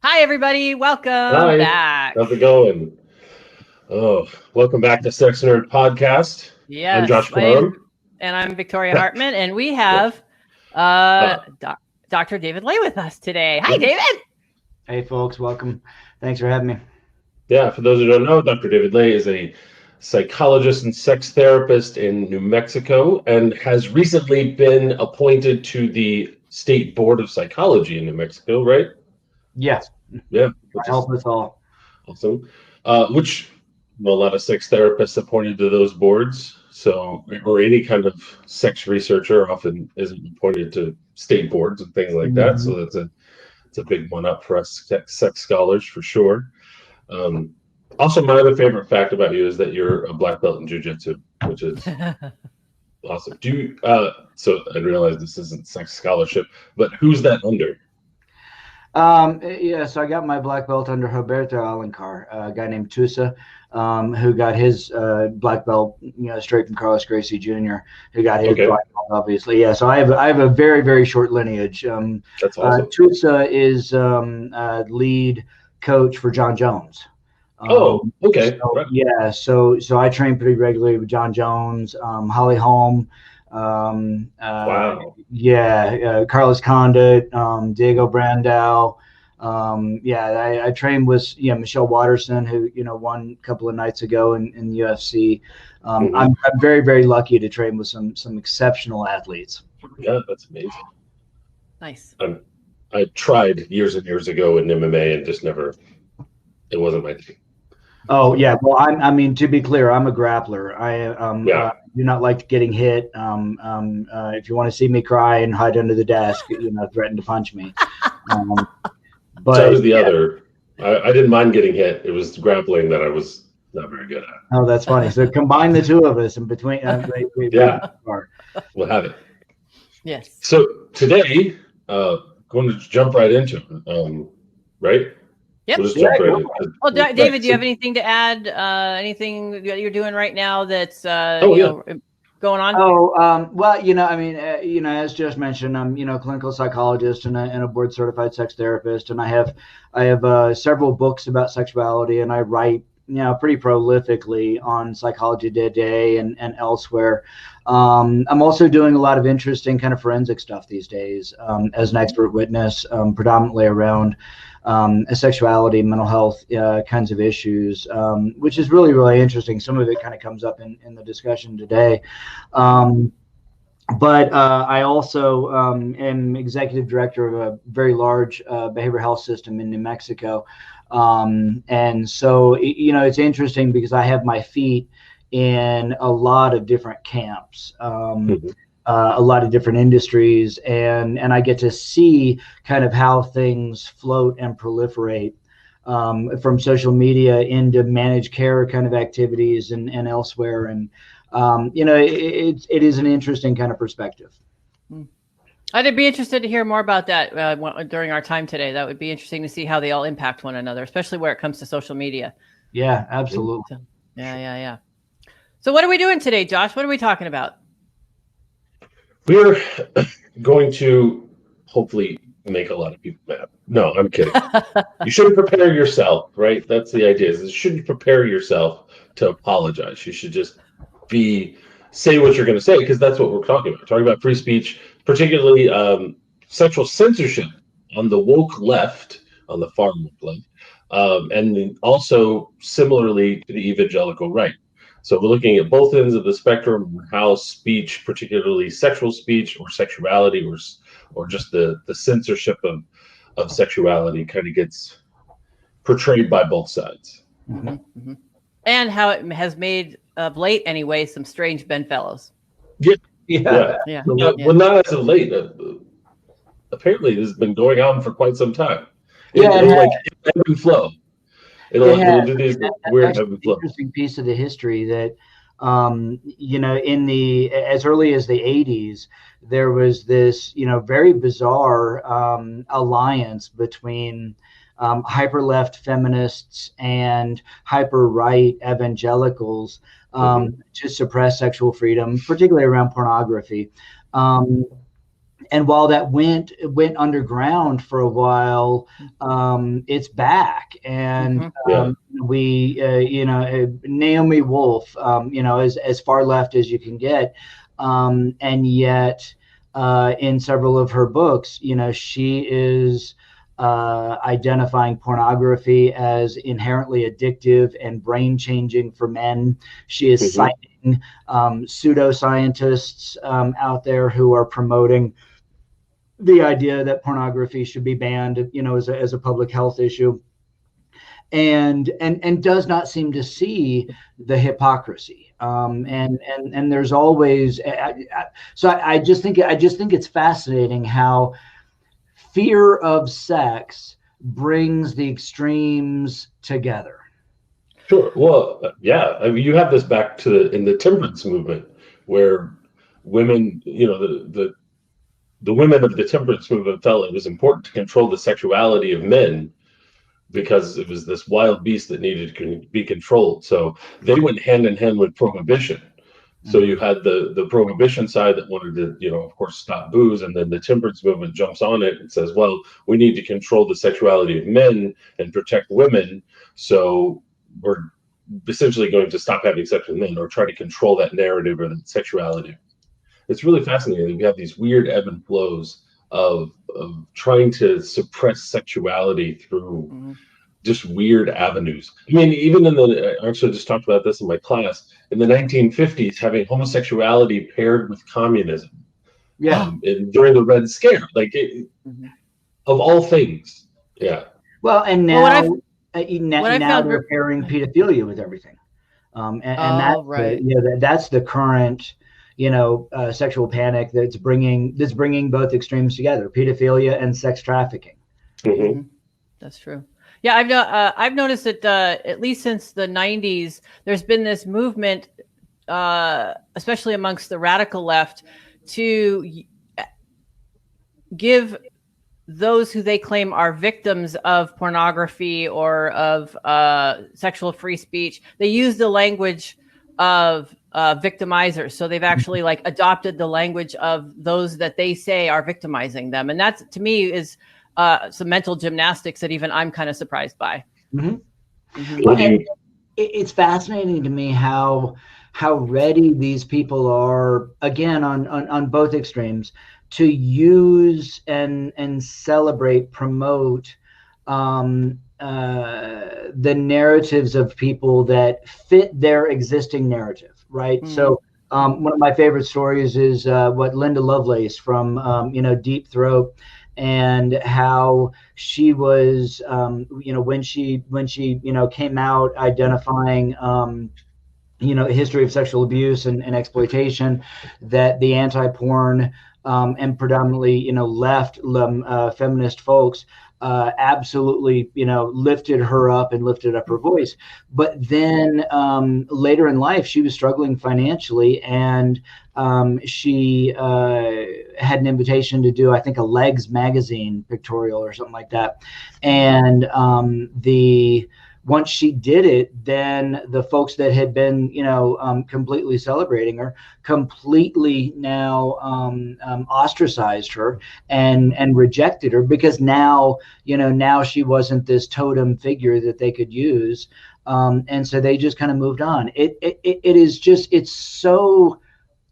Hi, everybody. Welcome Hi, back. how's it going? Oh, welcome back to Sex Nerd Podcast. I'm Yes, Josh Corum. I'm Victoria Hartmann, and we Yeah, have uh, uh, Dr. David Lay with us today. Hi, yeah, David. Hey, folks, welcome. Thanks for having me. yeah. For those who don't know, Dr. David Lay is a psychologist and sex therapist in New Mexico and has recently been appointed to the State Board of Psychology in New Mexico, right? Yeah, Yeah, which is help us all. awesome. Which a lot of sex therapists appointed to those boards. So, or any kind of sex researcher often isn't appointed to state boards and things like that. Mhm. So it's a big one up for us sex scholars for sure. Um, Also, my other favorite fact about you is that you're a black belt in jujitsu, which is awesome. Do you? So I realize this isn't sex scholarship, but who's that under? Yeah, so I got my black belt under Roberto Alencar, a guy named Tusa, who got his black belt, straight from Carlos Gracie Jr., who got his Okay, black belt, obviously. Yeah, so I have a very, very short lineage. that's awesome. Tusa is lead coach for John Jones. Oh, okay, So right. yeah, so I train pretty regularly with John Jones, Holly Holm, um, uh, Wow. Carlos Condit, Diego Brandao. Yeah, I trained with Michelle Watterson, who won a couple of nights ago in the UFC. Hmm. I'm very, very lucky to train with some exceptional athletes. Yeah, that's amazing. Nice. I tried years and years ago in MMA and just never, it wasn't my thing. Oh So, yeah, well I mean to be clear, I'm a grappler. I yeah. do not like getting hit. If you want to see me cry and hide under the desk, threaten to punch me. Um, So I but was the other. I didn't mind getting hit. It was grappling that I was not very good at. oh, that's funny. So combine the two of us, and between we Yeah, are. we'll have it. Yes. So today, going to jump right into it. Right? Yep. We'll just Yeah, jump right go in. for it. Well, Right. David, do you have anything to add? Anything that you're doing right now that's Oh yeah. going on? Oh, well, I mean, as just mentioned, I'm, clinical psychologist and a board certified sex therapist, and I have several books about sexuality, and I write, pretty prolifically on Psychology Today and elsewhere. I'm also doing a lot of interesting kind of forensic stuff these days, as an expert witness, predominantly around sexuality, mental health kinds of issues, which is really, really interesting. Some of it kind of comes up in the discussion today. Um, but I also am executive director of a very large behavioral health system in New Mexico. And so, it's interesting because I have my feet in a lot of different camps. Mhm. A lot of different industries, and I get to see kind of how things float and proliferate from social media into managed care kind of activities and elsewhere. And it is an interesting kind of perspective. I'd be interested to hear more about that during our time today. That would be interesting to see how they all impact one another, especially where it comes to social media. Yeah, absolutely. So, yeah. So what are we doing today, Josh? What are we talking about? We're going to hopefully make a lot of people mad. No, I'm kidding. You shouldn't prepare yourself, right? That's the idea. Is you shouldn't prepare yourself to apologize. You should just say what you're going to say, because that's what we're talking about. We're talking about free speech, particularly sexual censorship on the woke left, on the far woke left, and also similarly to the evangelical right. So we're looking at both ends of the spectrum, how speech, particularly sexual speech or sexuality, or just the censorship of sexuality, kind of gets portrayed by both sides. Mm-hmm. And how it has made, of late anyway, some strange bedfellows. Yeah, Yeah. yeah. Well, not as of late. Apparently, this has been going on for quite some time. Yeah, It'll like ebb and flow. It'll do these weird that's ebb an and flow. interesting piece of the history that, in the as early as the 80s, there was this, very bizarre alliance between hyper left feminists and hyper right evangelicals Mm-hmm. to suppress sexual freedom, particularly around pornography. Um, And while that went underground for a while, it's back. And Naomi Wolf, as far left as you can get, and yet in several of her books, she is identifying pornography as inherently addictive and brain changing for men. She is citing pseudoscientists out there who are promoting the idea that pornography should be banned, as a public health issue, and does not seem to see the hypocrisy. And there's always, so I just think it's fascinating how fear of sex brings the extremes together. Sure. Well, yeah. I mean, you have this back to in the temperance movement, where women, the women of the temperance movement felt it was important to control the sexuality of men because it was this wild beast that needed to be controlled. So they went hand in hand with prohibition. So you had the prohibition side that wanted to, of course, stop booze, and then the temperance movement jumps on it and says, well, we need to control the sexuality of men and protect women. So we're essentially going to stop having sex with men or try to control that narrative or that sexuality. It's really fascinating. We have these weird ebb and flows of trying to suppress sexuality through just weird avenues. I mean, even I actually just talked about this in my class, in the 1950s, having homosexuality paired with communism. Yeah. During the Red Scare, of all things. Yeah. Well, and now, now they're pairing pedophilia with everything. That's the current, sexual panic that's bringing both extremes together: pedophilia and sex trafficking. That's true. Yeah, I've noticed that at least since the 90s, there's been this movement, especially amongst the radical left, to give those who they claim are victims of pornography or of sexual free speech, they use the language of victimizers. So they've actually adopted the language of those that they say are victimizing them. And that, to me, is some mental gymnastics that even I'm kind of surprised by. It's fascinating to me how ready these people are, again, on both extremes, to use and celebrate, promote the narratives of people that fit their existing narrative, right? So one of my favorite stories is what Linda Lovelace from Deep Throat, and how she was when she came out identifying a history of sexual abuse and exploitation, that the anti-porn and predominantly left feminist folks absolutely lifted her up and lifted up her voice. But then later in life, she was struggling financially, and she had an invitation to do, I think, a Legs magazine pictorial or something like that. And once she did it, then the folks that had been, completely celebrating her, completely now ostracized her and rejected her, because now she wasn't this totem figure that they could use. And so they just kind of moved on. It is just, it's so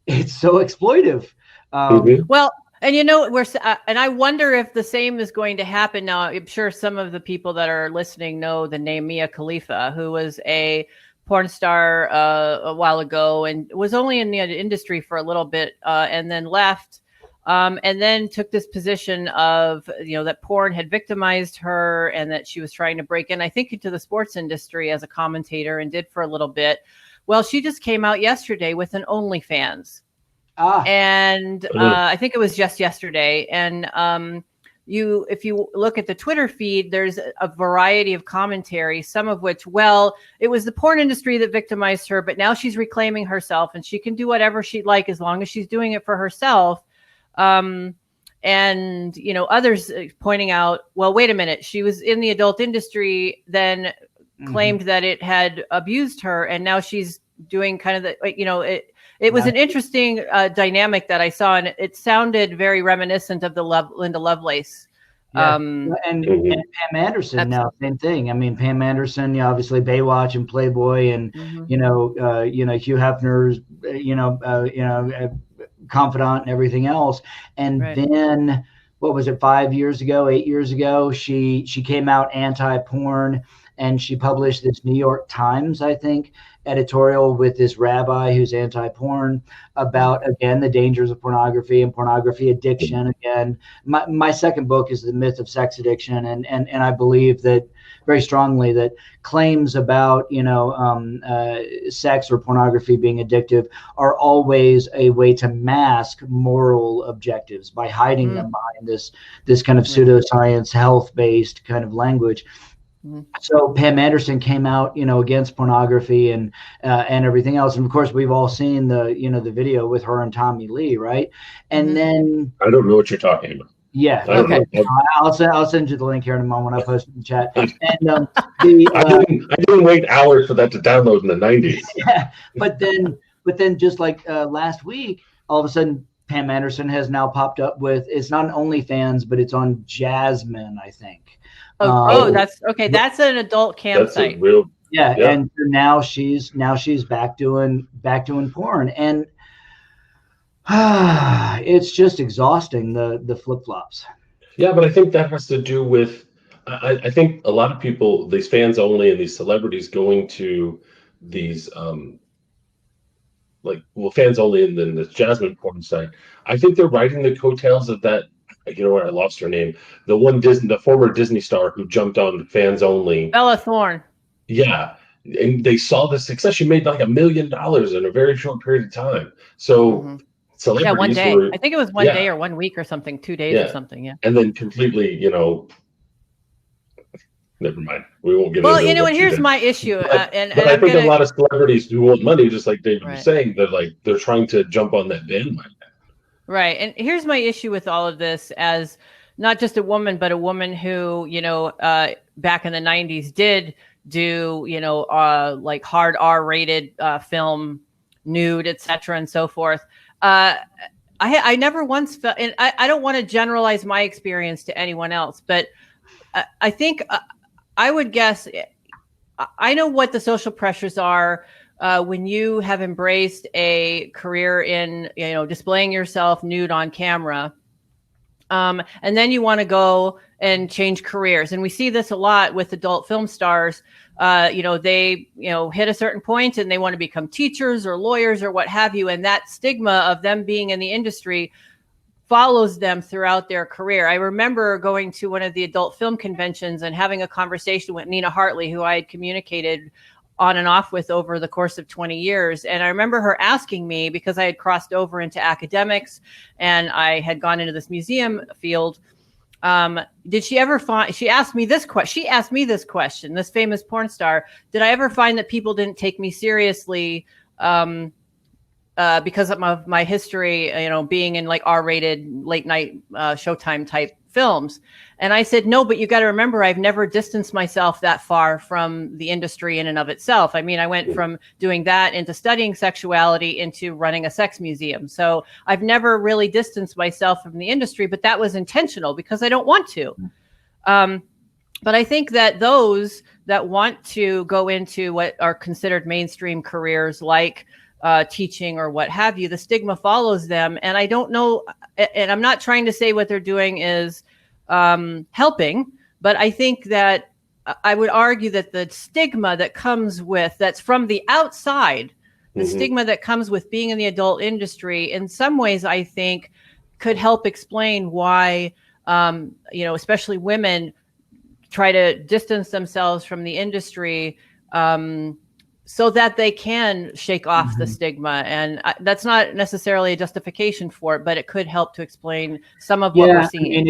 exploitive. Well, and and I wonder if the same is going to happen now. I'm sure some of the people that are listening know the name Mia Khalifa, who was a porn star a while ago and was only in the industry for a little bit and then left and then took this position of, that porn had victimized her and that she was trying to break in, I think, into the sports industry as a commentator, and did for a little bit. Well, she just came out yesterday with an OnlyFans. And I think it was just yesterday. And if you look at the Twitter feed, there's a variety of commentary, some of which, well, it was the porn industry that victimized her, but now she's reclaiming herself and she can do whatever she'd like as long as she's doing it for herself. And, others pointing out, well, wait a minute, she was in the adult industry, then claimed that it had abused her, and now she's doing kind of it was an interesting dynamic that I saw, and it sounded very reminiscent of the Linda Lovelace. Yeah. And Pam Anderson now, same thing. I mean, Pam Anderson, obviously Baywatch and Playboy, and Hugh Hefner's, confidant and everything else. And then, what was it, 8 years ago, she came out anti-porn, and she published this New York Times, I think, editorial with this rabbi who's anti-porn about, again, the dangers of pornography and pornography addiction. Again, my second book is The Myth of Sex Addiction, and I believe that very strongly that claims about sex or pornography being addictive are always a way to mask moral objectives by hiding them behind this kind of pseudoscience, health-based kind of language. So Pam Anderson came out, against pornography and everything else, and of course we've all seen the video with her and Tommy Lee, right? And then I don't know what you're talking about. Yeah. Okay. I'll send you the link here in a moment when I post it in the chat. And I didn't wait hours for that to download in the 90s. Yeah, but then just like last week, all of a sudden Pam Anderson has now popped up with, it's not on OnlyFans, but it's on Jasmine, I think. That's okay. That's an adult campsite. And now she's back doing porn, and it's just exhausting, the flip-flops. Yeah, but I think that has to do with, I think a lot of people, these fans only and these celebrities going to these fans only and then the Jasmine porn site, I think they're riding the coattails of that. I lost her name. The former Disney star who jumped on fans only. Bella Thorne. Yeah. And they saw the success. She made like $1 million in a very short period of time. So celebrities one day. I think it was one day or 1 week or something, 2 days or something. Yeah. And then completely, never mind. We won't get into it. Well, and here's my issue. But I think a lot of celebrities who want money, just like David was saying, they're trying to jump on that bandwagon. Right. And here's my issue with all of this, as not just a woman, but a woman who, back in the 90s did do, like hard R-rated film, nude, etc., and so forth. I never once felt, and I don't want to generalize my experience to anyone else, but I think I would guess, I know what the social pressures are when you have embraced a career in, displaying yourself nude on camera, and then you want to go and change careers. And we see this a lot with adult film stars. They, hit a certain point and they want to become teachers or lawyers or what have you. And that stigma of them being in the industry follows them throughout their career. I remember going to one of the adult film conventions and having a conversation with Nina Hartley, who I had communicated on and off with over the course of 20 years. And I remember her asking me, because I had crossed over into academics and I had gone into this museum field, did she ever find, she asked me this question, this famous porn star, did I ever find that people didn't take me seriously because of my history, being in like R-rated late night Showtime type films? And I said, no, but you got to remember, I've never distanced myself that far from the industry in and of itself. I mean, I went from doing that into studying sexuality into running a sex museum. So I've never really distanced myself from the industry, but that was intentional because I don't want to. But I think that those that want to go into what are considered mainstream careers like teaching or what have you, the stigma follows them. And I don't know, and I'm not trying to say what they're doing is helping, but I think that I would argue that the stigma that comes with, that's from the outside, the stigma that comes with being in the adult industry, in some ways, I think could help explain why, especially women try to distance themselves from the industry, so that they can shake off the stigma. And that's not necessarily a justification for it, but it could help to explain some of what we're seeing. And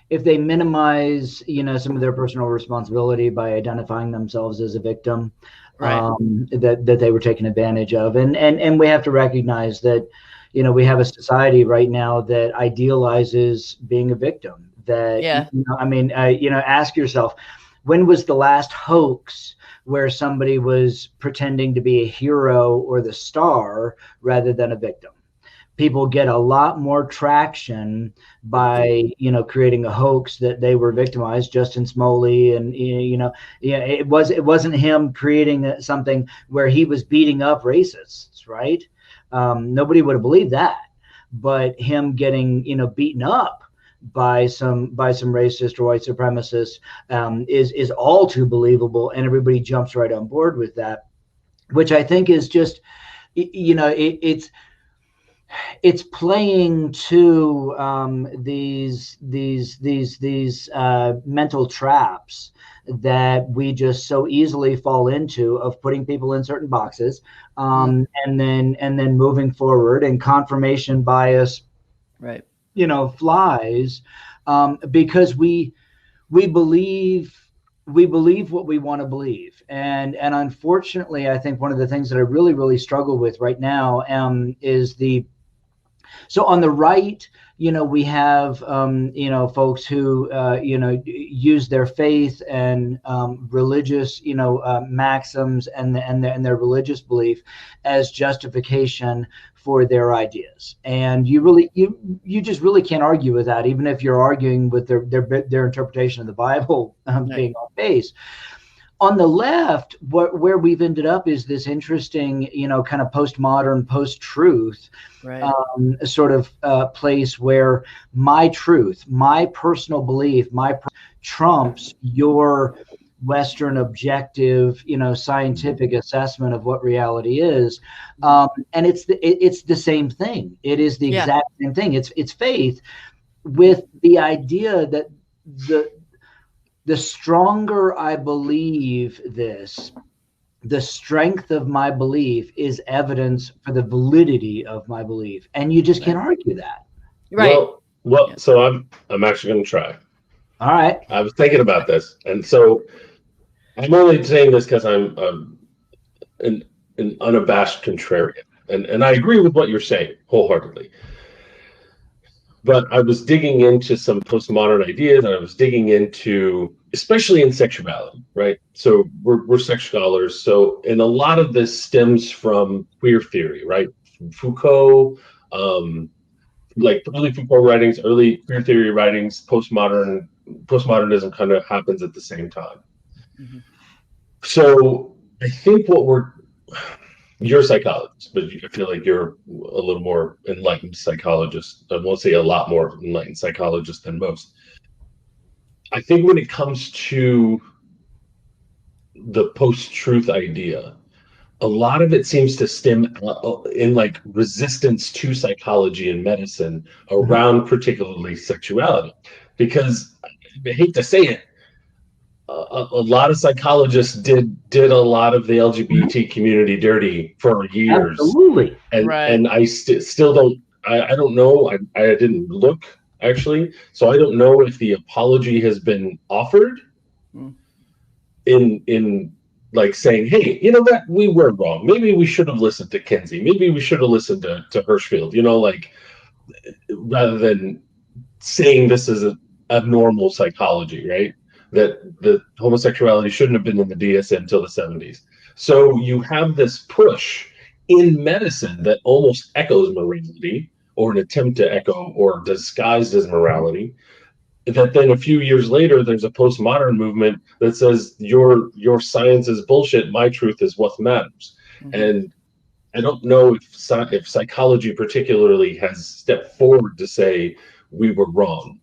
if they minimize, some of their personal responsibility by identifying themselves as a victim, that they were taken advantage of. And we have to recognize that, we have a society right now that idealizes being a victim. That, ask yourself, when was the last hoax where somebody was pretending to be a hero or the star rather than a victim? People get a lot more traction by, creating a hoax that they were victimized. Justin Smoley, and it wasn't him creating something where he was beating up racists, right? Nobody would have believed that, but him getting beaten up by some racist or white supremacists is all too believable, and everybody jumps right on board with that, which I think is just, it's playing to these mental traps that we just so easily fall into, of putting people in certain boxes, and then moving forward, and confirmation bias, right? Flies, because we believe what we want to believe, and unfortunately, I think one of the things that I really struggle with right now is so on the right, we have, folks who, use their faith and religious, maxims and their religious belief as justification for their ideas. And you just really can't argue with that, even if you're arguing with their interpretation of the Bible being off base. On the left, where we've ended up is this interesting, kind of postmodern, post-truth, right. Sort of place where my truth, my personal belief, trumps your Western objective, scientific assessment of what reality is, and it's the same thing. It is the exact same thing. It's faith, with the idea that the stronger I believe this, the strength of my belief is evidence for the validity of my belief, and you just can't argue that. Right. Well, so I'm actually going to try. All right. I was thinking about this, and so I'm only saying this because I'm an unabashed contrarian, and I agree with what you're saying wholeheartedly. But I was digging into some postmodern ideas, and I was digging into, especially in sexuality, right? So we're sex scholars. So, and a lot of this stems from queer theory, right? From Foucault, like early Foucault writings, early queer theory writings, postmodernism kind of happens at the same time. Mm-hmm. So I think you're a psychologist, but I feel like you're a little more enlightened psychologist. I won't say a lot more enlightened psychologist than most. I think when it comes to the post-truth idea, a lot of it seems to stem in like resistance to psychology and medicine around particularly sexuality. Because I hate to say it, a lot of psychologists did a lot of the LGBT community dirty for years. Absolutely. And I still don't, I don't know. I didn't look, actually. So I don't know if the apology has been offered in like saying, hey, you know what, we were wrong. Maybe we should have listened to Kinsey. Maybe we should have listened to Hirschfeld, like rather than saying this is a abnormal psychology, right? That the homosexuality shouldn't have been in the DSM until the 70s. So you have this push in medicine that almost echoes morality, or an attempt to echo or disguised as morality, that then a few years later there's a postmodern movement that says your science is bullshit, my truth is what matters. And I don't know if psychology particularly has stepped forward to say we were wrong.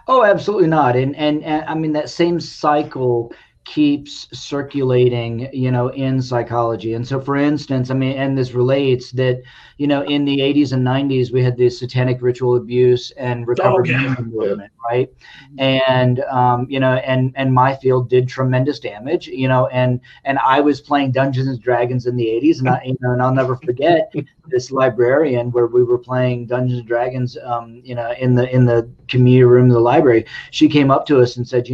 Oh, absolutely not. And I mean, that same cycle keeps circulating, in psychology. And so, for instance, I mean, and this relates that, in the 80s and 90s, we had the satanic ritual abuse and recovery movement, right? And, and my field did tremendous damage, and I was playing Dungeons and Dragons in the 80s, and and I'll never forget this librarian where we were playing Dungeons and Dragons, in the community room of the library. She came up to us and said,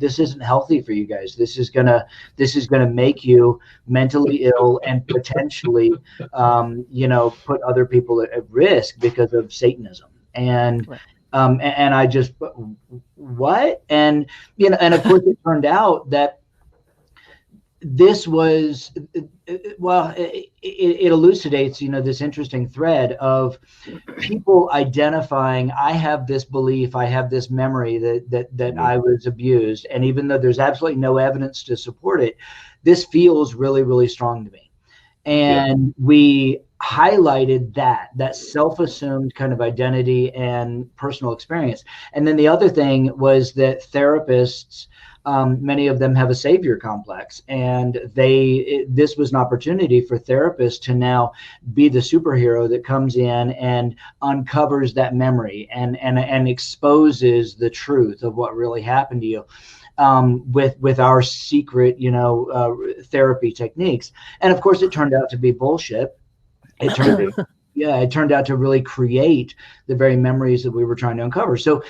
this isn't healthy for you guys. This is gonna make you mentally ill and potentially, put other people at risk because of Satanism. And And I just, what? And, you know, and of course it turned out that this was, well, it elucidates, you know, this interesting thread of people identifying, I have this belief, I have this memory that I was abused. And even though there's absolutely no evidence to support it, this feels really, really strong to me. And we highlighted that self-assumed kind of identity and personal experience. And then the other thing was that therapists, many of them have a savior complex, and this was an opportunity for therapists to now be the superhero that comes in and uncovers that memory and exposes the truth of what really happened to you. With our secret, you know, therapy techniques. And of course, it turned out to be bullshit. It turned out to really create the very memories that we were trying to uncover. So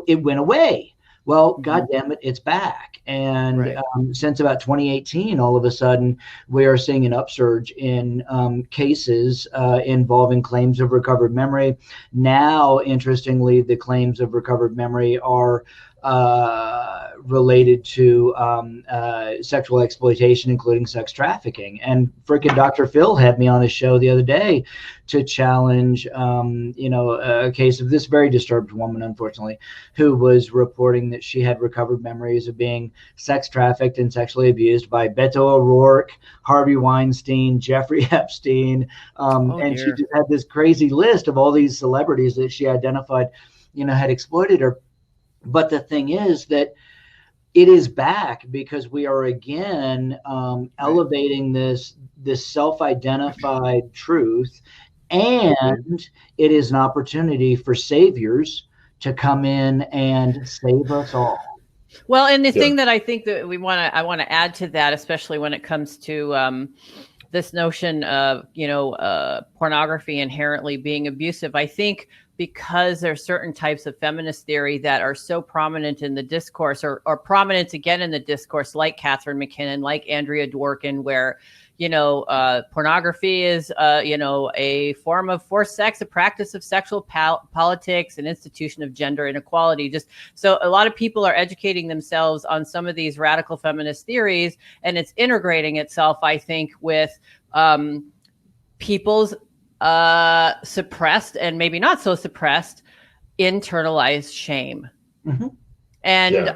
it went away. Well, God damn it, it's back. And since about 2018, all of a sudden, we are seeing an upsurge in cases involving claims of recovered memory. Now, interestingly, the claims of recovered memory are related to sexual exploitation, including sex trafficking. And frickin' Dr. Phil had me on his show the other day to challenge, you know, a case of this very disturbed woman, unfortunately, who was reporting that she had recovered memories of being sex trafficked and sexually abused by Beto O'Rourke, Harvey Weinstein, Jeffrey Epstein. And she just had this crazy list of all these celebrities that she identified, you know, had exploited her. But the thing is that it is back because we are again elevating this self-identified truth, and it is an opportunity for saviors to come in and save us all. Well, and the thing that I think that I want to add to that, especially when it comes to this notion of, you know, pornography inherently being abusive, I think because there's certain types of feminist theory that are so prominent in the discourse or prominent again in the discourse, like Catherine McKinnon, like Andrea Dworkin, where, you know, pornography is, you know, a form of forced sex, a practice of sexual politics, an institution of gender inequality. Just so a lot of people are educating themselves on some of these radical feminist theories, and it's integrating itself, I think, with people's suppressed and maybe not so suppressed internalized shame. And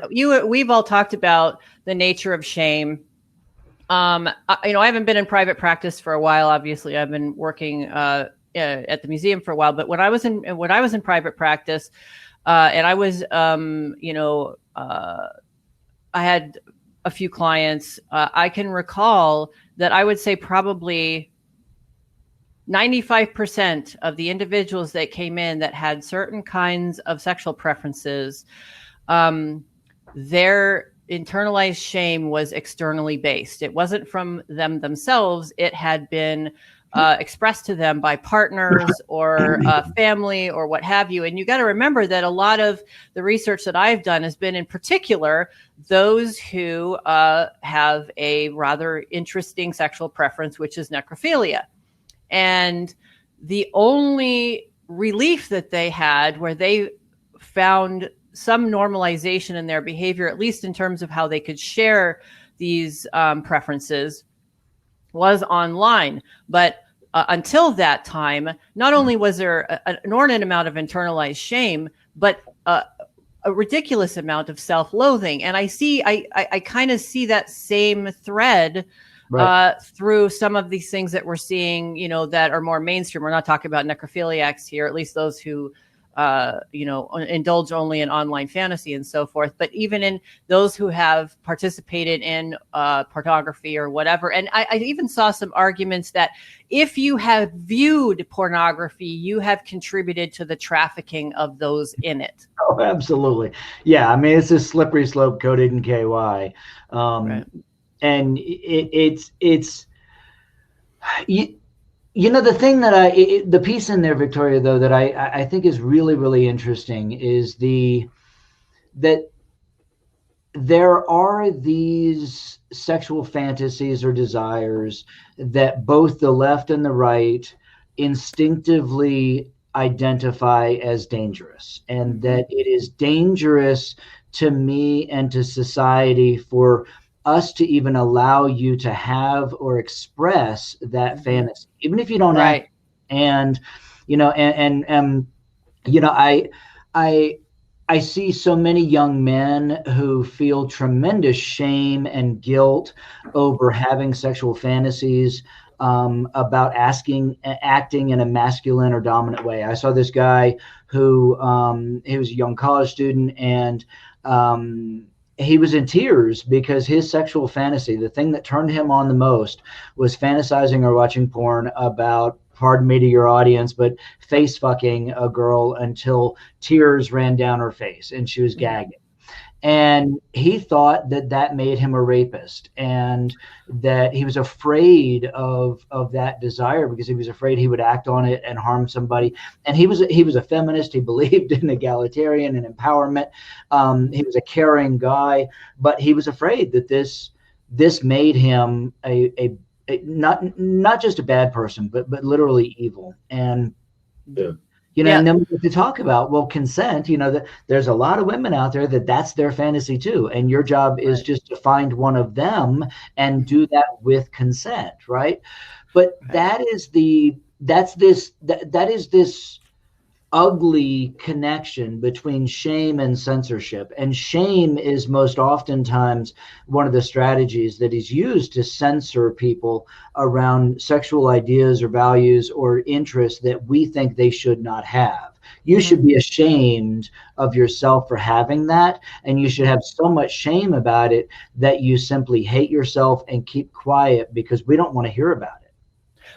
we've all talked about the nature of shame. You know, I haven't been in private practice for a while. Obviously, I've been working at the museum for a while. But when I was in private practice, and I was, you know, I had a few clients. I can recall that I would say probably 95% of the individuals that came in that had certain kinds of sexual preferences, their internalized shame was externally based. It wasn't from them themselves. It had been expressed to them by partners or family or what have you. And you got to remember that a lot of the research that I've done has been in particular those who have a rather interesting sexual preference, which is necrophilia. And the only relief that they had where they found some normalization in their behavior, at least in terms of how they could share these preferences, was online. But until that time, not only was there an inordinate amount of internalized shame, but a ridiculous amount of self-loathing. And I kind of see that same thread through some of these things that we're seeing, you know, that are more mainstream. We're not talking about necrophiliacs here, at least those who, you know, indulge only in online fantasy and so forth. But even in those who have participated in pornography or whatever. And I even saw some arguments that if you have viewed pornography, you have contributed to the trafficking of those in it. Oh, absolutely. Yeah. I mean, it's a slippery slope coated in KY. And it's you know, the thing that the piece in there, Victoria, though, that I think is really, really interesting is that there are these sexual fantasies or desires that both the left and the right instinctively identify as dangerous, and that it is dangerous to me and to society for us to even allow you to have or express that fantasy, even if you don't act. And I I see so many young men who feel tremendous shame and guilt over having sexual fantasies, about acting in a masculine or dominant way. I saw this guy who he was a young college student, and he was in tears because his sexual fantasy, the thing that turned him on the most, was fantasizing or watching porn about, pardon me to your audience, but face fucking a girl until tears ran down her face and she was gagging. And he thought that that made him a rapist, and that he was afraid of that desire because he was afraid he would act on it and harm somebody. And he was a feminist. He believed in egalitarian and empowerment. He was a caring guy, but he was afraid that this made him a not just a bad person, but literally evil. And and then we have to talk about, well, consent. There's a lot of women out there that's their fantasy too, and your job is just to find one of them and do that with consent, right? But that is this ugly connection between shame and censorship. And shame is most oftentimes one of the strategies that is used to censor people around sexual ideas or values or interests that we think they should not have. You should be ashamed of yourself for having that, and you should have so much shame about it that you simply hate yourself and keep quiet because we don't want to hear about it.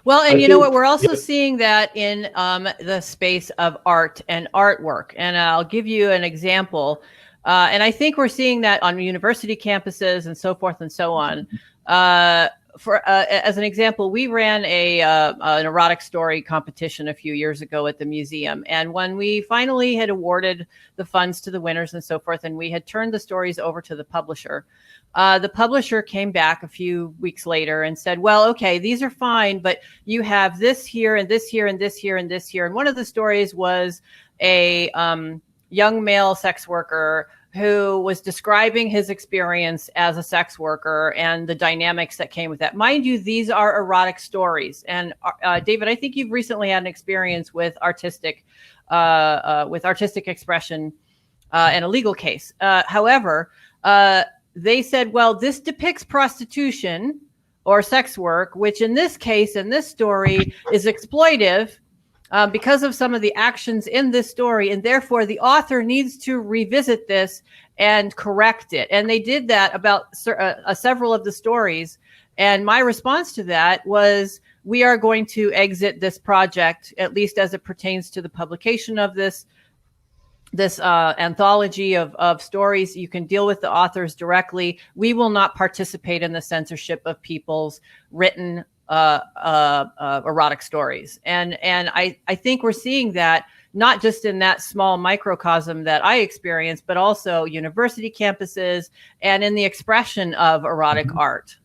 Well, and you know what? We're also seeing that in the space of art and artwork. And I'll give you an example. And I think we're seeing that on university campuses and so forth and so on. As an example, we ran an erotic story competition a few years ago at the museum. And when we finally had awarded the funds to the winners and so forth, and we had turned the stories over to the publisher came back a few weeks later and said, well, okay, these are fine, but you have this here and this here and this here and this here. And one of the stories was a young male sex worker who was describing his experience as a sex worker and the dynamics that came with that. Mind you, these are erotic stories. And David, I think you've recently had an experience with artistic expression in a legal case. However, they said, well, this depicts prostitution or sex work, which in this case, in this story, is exploitive because of some of the actions in this story. And therefore, the author needs to revisit this and correct it. And they did that about several of the stories. And my response to that was, we are going to exit this project, at least as it pertains to the publication of this anthology of stories. You can deal with the authors directly. We will not participate in the censorship of people's written erotic stories. And I think we're seeing that not just in that small microcosm that I experienced, but also university campuses and in the expression of erotic art.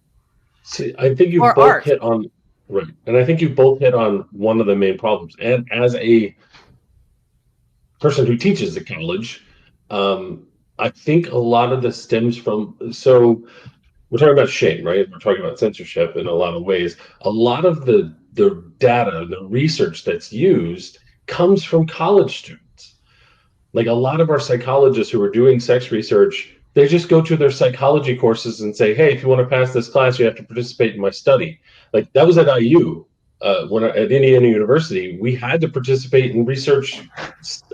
See, I think you both hit on right, and I think you both hit on one of the main problems. And as a person who teaches at college, I think a lot of this stems from, so we're talking about shame, right? We're talking about censorship in a lot of ways. A lot of the data, the research that's used comes from college students. Like a lot of our psychologists who are doing sex research, they just go to their psychology courses and say, hey, if you want to pass this class, you have to participate in my study. Like that was at IU. At Indiana University, we had to participate in research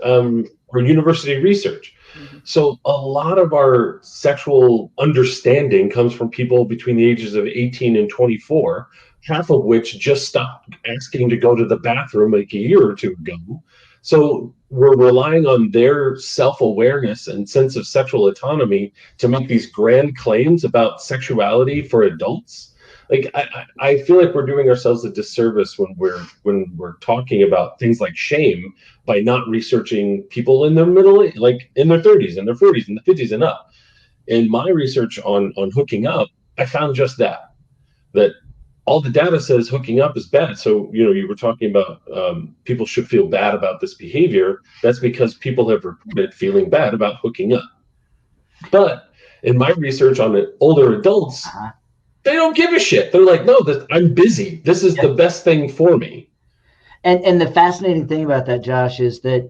or university research. Mm-hmm. So a lot of our sexual understanding comes from people between the ages of 18 and 24, half of which just stopped asking to go to the bathroom like a year or two ago. So we're relying on their self-awareness and sense of sexual autonomy to make these grand claims about sexuality for adults. Like I feel like we're doing ourselves a disservice when we're talking about things like shame by not researching people in their like in their 30s and their 40s and the 50s and up. In my research on hooking up, I found just that all the data says hooking up is bad. So, you were talking about people should feel bad about this behavior. That's because people have reported feeling bad about hooking up. But in my research on the older adults, they don't give a shit. They're like, no, I'm busy. This is the best thing for me. And the fascinating thing about that, Josh, is that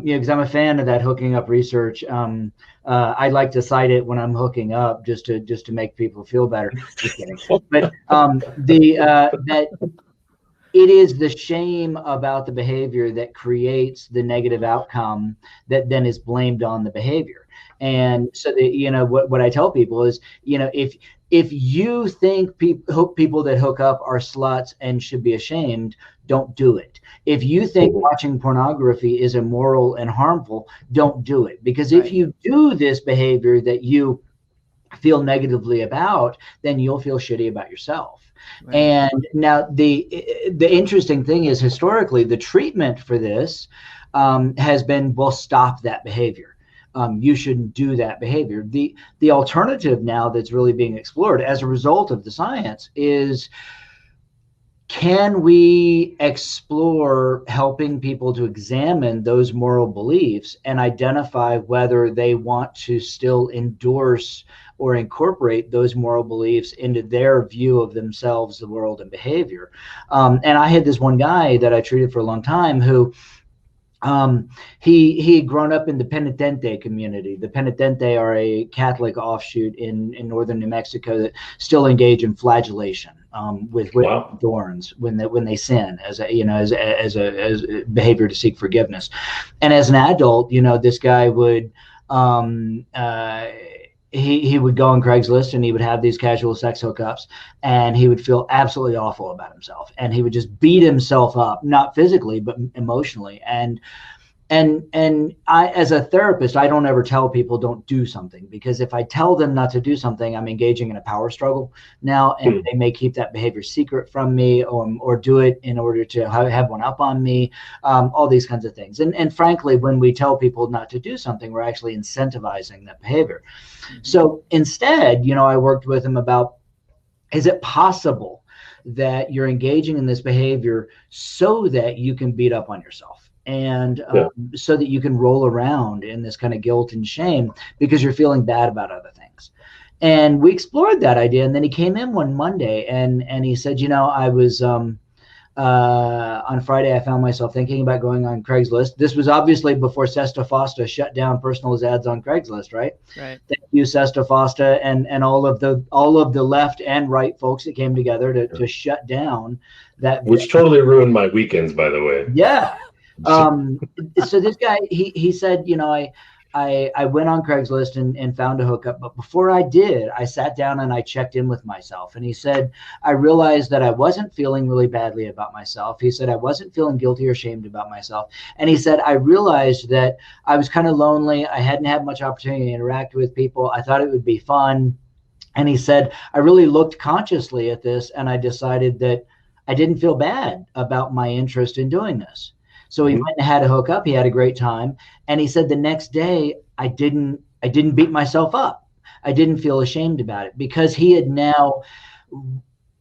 because I'm a fan of that hooking up research. I like to cite it when I'm hooking up just to make people feel better. Just kidding. But that it is the shame about the behavior that creates the negative outcome that then is blamed on the behavior. And so what I tell people is, if you think people that hook up are sluts and should be ashamed, don't do it. If you think watching pornography is immoral and harmful, don't do it. Because if you do this behavior that you feel negatively about, then you'll feel shitty about yourself. Right. And now the interesting thing is, historically, the treatment for this has been, well, stop that behavior. You shouldn't do that behavior. The alternative now that's really being explored as a result of the science is, can we explore helping people to examine those moral beliefs and identify whether they want to still endorse or incorporate those moral beliefs into their view of themselves, the world, and behavior? And I had this one guy that I treated for a long time who he had grown up in the penitente community. The penitente are a Catholic offshoot in northern New Mexico that still engage in flagellation with thorns when they sin as a behavior to seek forgiveness. And as an adult, this guy would he would go on Craigslist and he would have these casual sex hookups, and he would feel absolutely awful about himself, and he would just beat himself up, not physically but emotionally. And I, as a therapist, I don't ever tell people don't do something, because if I tell them not to do something, I'm engaging in a power struggle now, and they may keep that behavior secret from me, or do it in order to have one up on me, all these kinds of things. And frankly, when we tell people not to do something, we're actually incentivizing that behavior. So instead, I worked with him about, is it possible that you're engaging in this behavior so that you can beat up on yourself? And so that you can roll around in this kind of guilt and shame because you're feeling bad about other things. And we explored that idea. And then he came in one Monday and he said, I was on Friday, I found myself thinking about going on Craigslist. This was obviously before Sesta Fosta shut down personal ads on Craigslist, right? Right. Thank you, Sesta Fosta, and all of the left and right folks that came together to shut down that. Which totally ruined my weekends, by the way. Yeah. So this guy, he said, I went on Craigslist and found a hookup, but before I did, I sat down and I checked in with myself. And he said, I realized that I wasn't feeling really badly about myself. He said, I wasn't feeling guilty or shamed about myself. And he said, I realized that I was kind of lonely. I hadn't had much opportunity to interact with people. I thought it would be fun. And he said, I really looked consciously at this, and I decided that I didn't feel bad about my interest in doing this. So he went and had a hookup. He had a great time. And he said the next day, I didn't beat myself up. I didn't feel ashamed about it, because he had now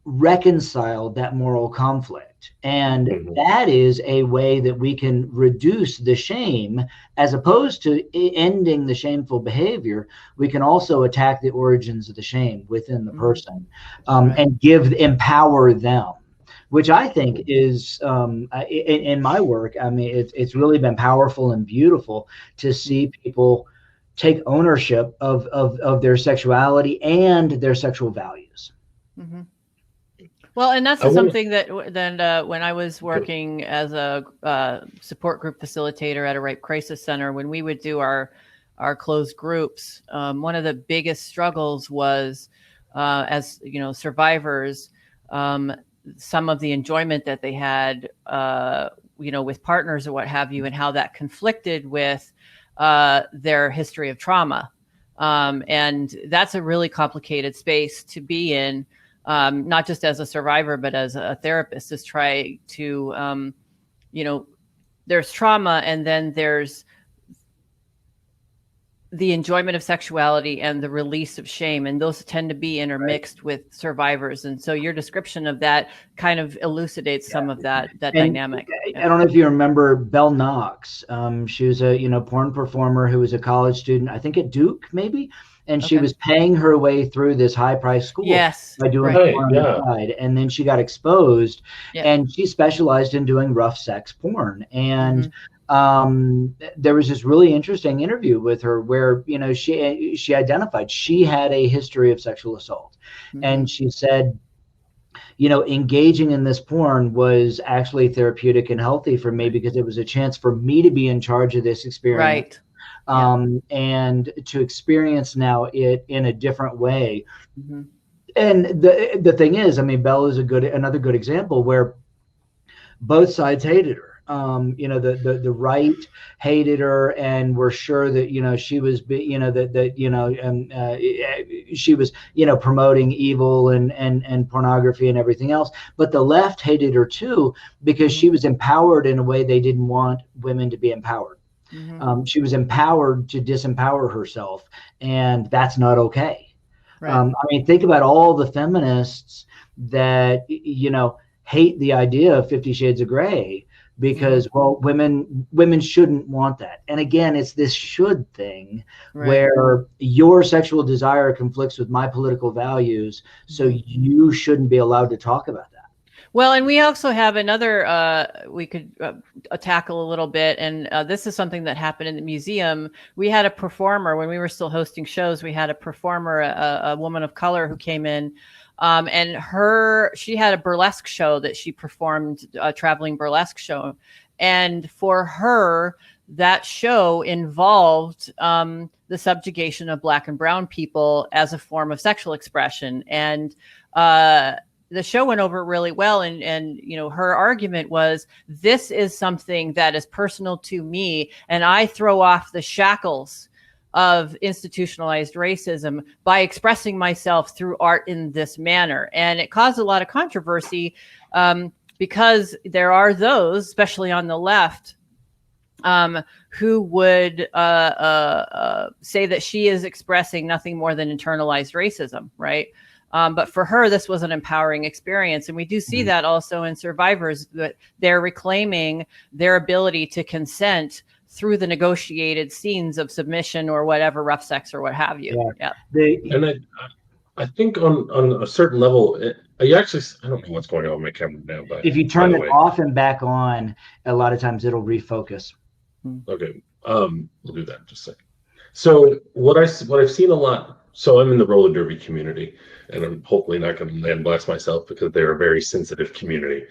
reconciled that moral conflict. And that is a way that we can reduce the shame. As opposed to ending the shameful behavior, we can also attack the origins of the shame within the person, and empower them. Which I think is, in my work, I mean, it's really been powerful and beautiful to see people take ownership of their sexuality and their sexual values. Mm-hmm. Well, and that's something that when I was working as a support group facilitator at a rape crisis center, when we would do our closed groups, one of the biggest struggles was, as survivors, some of the enjoyment that they had, with partners or what have you, and how that conflicted with their history of trauma. And that's a really complicated space to be in, not just as a survivor, but as a therapist, is try to, there's trauma, and then there's the enjoyment of sexuality and the release of shame, and those tend to be intermixed with survivors. And so your description of that kind of elucidates some of that dynamic. I don't know if you remember Belle Knox. She was a porn performer who was a college student, I think at Duke maybe, and she was paying her way through this high-priced school by doing porn on the side, and then she got exposed, and she specialized in doing rough sex porn. And there was this really interesting interview with her where, you know, she identified she had a history of sexual assault. And she said, you know, engaging in this porn was actually therapeutic and healthy for me because it was a chance for me to be in charge of this experience. And to experience now it in a different way. And the thing is, I mean, Belle is another good example where both sides hated her. You know, the right hated her and were sure that, you know, she was, you know, she was, you know, promoting evil and pornography and everything else. But the left hated her too, because she was empowered in a way they didn't want women to be empowered. She was empowered to disempower herself, and that's not okay. I mean, think about all the feminists that, you know, hate the idea of 50 Shades of Grey because, well, women shouldn't want that. And again, it's this should thing where your sexual desire conflicts with my political values, so you shouldn't be allowed to talk about that. Well, and we also have another, we could tackle a little bit, and this is something that happened in the museum. We had a performer, when we were still hosting shows, we had a performer, a woman of color who came in, and she had a burlesque show that she performed, a traveling burlesque show. And for her, that show involved the subjugation of Black and brown people as a form of sexual expression. And the show went over really well. And, you know, her argument was, this is something that is personal to me, and I throw off the shackles of institutionalized racism by expressing myself through art in this manner. And it caused a lot of controversy because there are those, especially on the left, who would say that she is expressing nothing more than internalized racism, right? But for her, this was an empowering experience. And we do see that also in survivors, that they're reclaiming their ability to consent through the negotiated scenes of submission or whatever, rough sex or what have you. And I think on a certain level, I don't know what's going on with my camera now, but if you turn it off and back on, a lot of times it'll refocus. Okay, we'll do that in just a second. So what I've seen a lot. So I'm in the roller derby community, and I'm hopefully not going to land blast myself because they're a very sensitive community.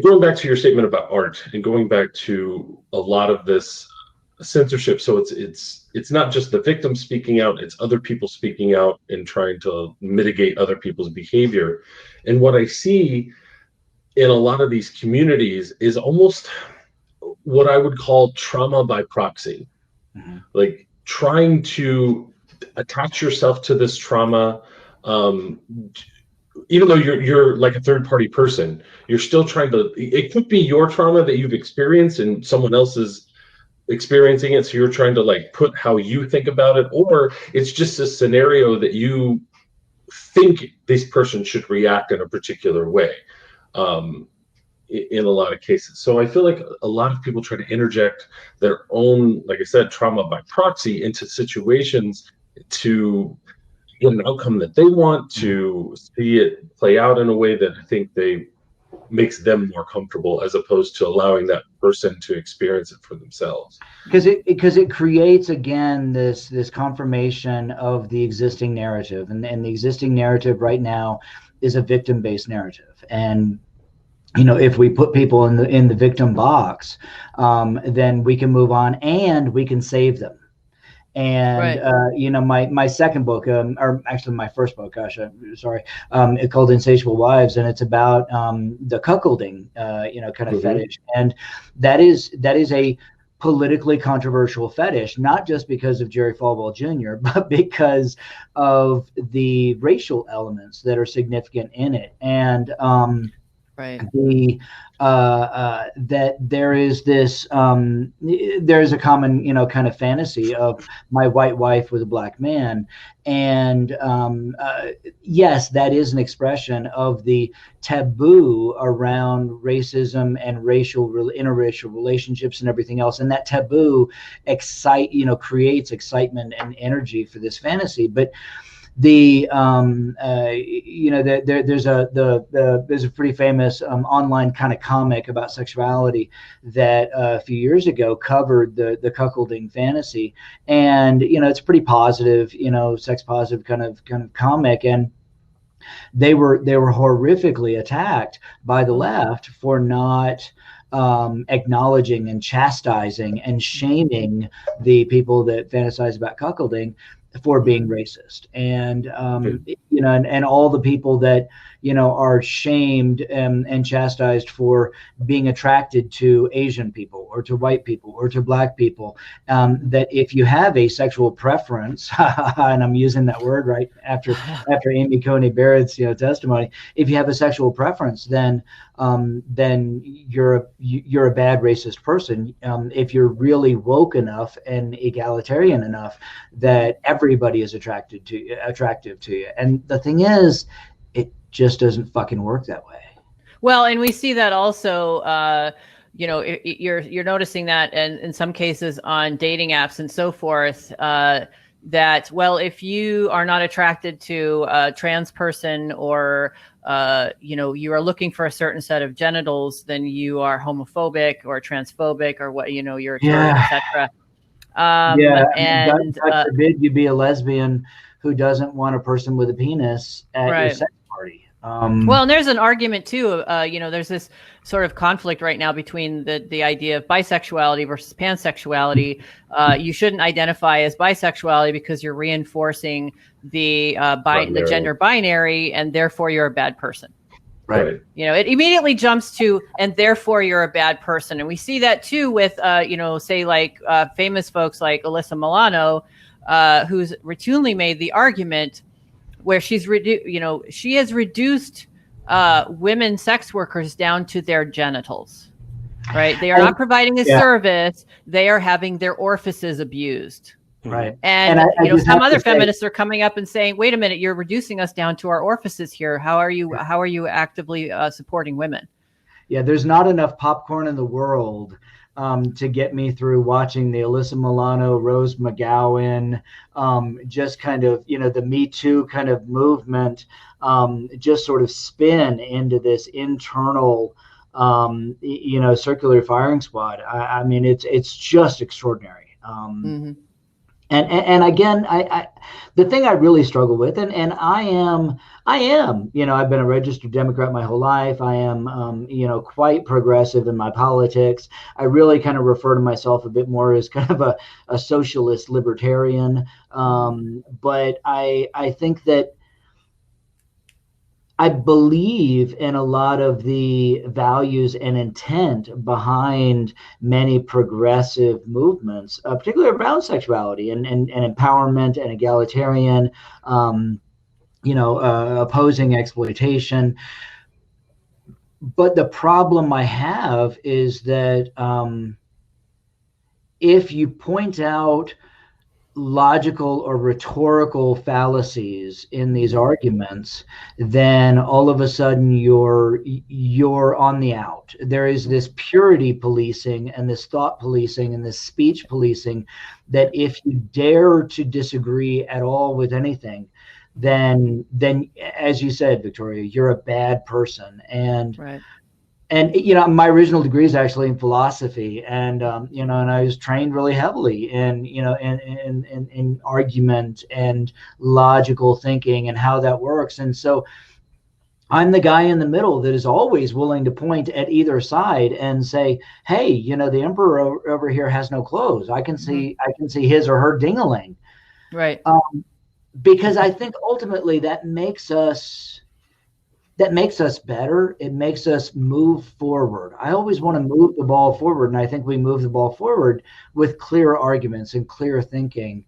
Going back to your statement about art and going back to a lot of this censorship, so it's not just the victim speaking out, it's other people speaking out and trying to mitigate other people's behavior. And what I see in a lot of these communities is almost what I would call trauma by proxy. Like trying to attach yourself to this trauma, even though you're like a third party person, you're still trying to, it could be your trauma that you've experienced and someone else is experiencing it, so you're trying to like put how you think about it, or it's just a scenario that you think this person should react in a particular way, in a lot of cases. So I feel like a lot of people try to interject their own, like I said, trauma by proxy into situations to get an outcome that they want, to see it play out in a way that I think makes them more comfortable, as opposed to allowing that person to experience it for themselves. Because it creates, again, this confirmation of the existing narrative, and the existing narrative right now is a victim-based narrative. And you know, if we put people in the victim box, then we can move on and we can save them. And you know, my second book, or actually my first book, it's called Insatiable Wives, and it's about the cuckolding, you know, kind of fetish, and that is a politically controversial fetish, not just because of Jerry Falwell Jr., but because of the racial elements that are significant in it. And Right. That there is this there's a common kind of fantasy of my white wife with a black man, and yes, that is an expression of the taboo around racism and interracial relationships and everything else, and that taboo creates excitement and energy for this fantasy. But there's a pretty famous online kind of comic about sexuality that a few years ago covered the cuckolding fantasy, and it's pretty positive, sex positive kind of comic, and they were horrifically attacked by the left for not acknowledging and chastising and shaming the people that fantasize about cuckolding for being racist, and and all the people that are shamed and chastised for being attracted to Asian people or to white people or to black people, that if you have a sexual preference, and I'm using that word right after Amy Coney Barrett's testimony, if you have a sexual preference, then you're a bad racist person. If you're really woke enough and egalitarian enough that everybody is attractive to you. And the thing is, it just doesn't fucking work that way. Well, and we see that also, you're noticing that, and in some cases on dating apps and so forth, that, well, if you are not attracted to a trans person, or you are looking for a certain set of genitals, then you are homophobic or transphobic or what, you're a turd, etc. And God forbid you be a lesbian who doesn't want a person with a penis at your sex party. Well, and there's an argument too. There's this sort of conflict right now between the idea of bisexuality versus pansexuality. You shouldn't identify as bisexuality because you're reinforcing the gender binary, and therefore you're a bad person. Right. It immediately jumps to, and therefore you're a bad person. And we see that too with, say like famous folks like Alyssa Milano, who's routinely made the argument where she has reduced women sex workers down to their genitals, right? They are not providing a service. They are having their orifices abused. Right. And some other feminists are coming up and saying, wait a minute, you're reducing us down to our orifices here. How are you actively supporting women? Yeah, there's not enough popcorn in the world to get me through watching the Alyssa Milano, Rose McGowan, just kind of, the Me Too kind of movement, just sort of spin into this internal, circular firing squad. I mean, it's just extraordinary. And again, the thing I really struggle with, and I am, I've been a registered Democrat my whole life. I am, quite progressive in my politics. I really kind of refer to myself a bit more as kind of a socialist libertarian. But I think that I believe in a lot of the values and intent behind many progressive movements, particularly around sexuality and empowerment and egalitarian, opposing exploitation. But the problem I have is that if you point out logical or rhetorical fallacies in these arguments, then all of a sudden you're on the out. There is this purity policing and this thought policing and this speech policing that if you dare to disagree at all with anything, then as you said, Victoria, you're a bad person. And right. And my original degree is actually in philosophy, and and I was trained really heavily in argument and logical thinking and how that works. And so I'm the guy in the middle that is always willing to point at either side and say, hey, the emperor over here has no clothes. I can see his or her ding-a-ling. Right. Because I think ultimately that makes us better. It makes us move forward. I always want to move the ball forward, and I think we move the ball forward with clear arguments and clear thinking,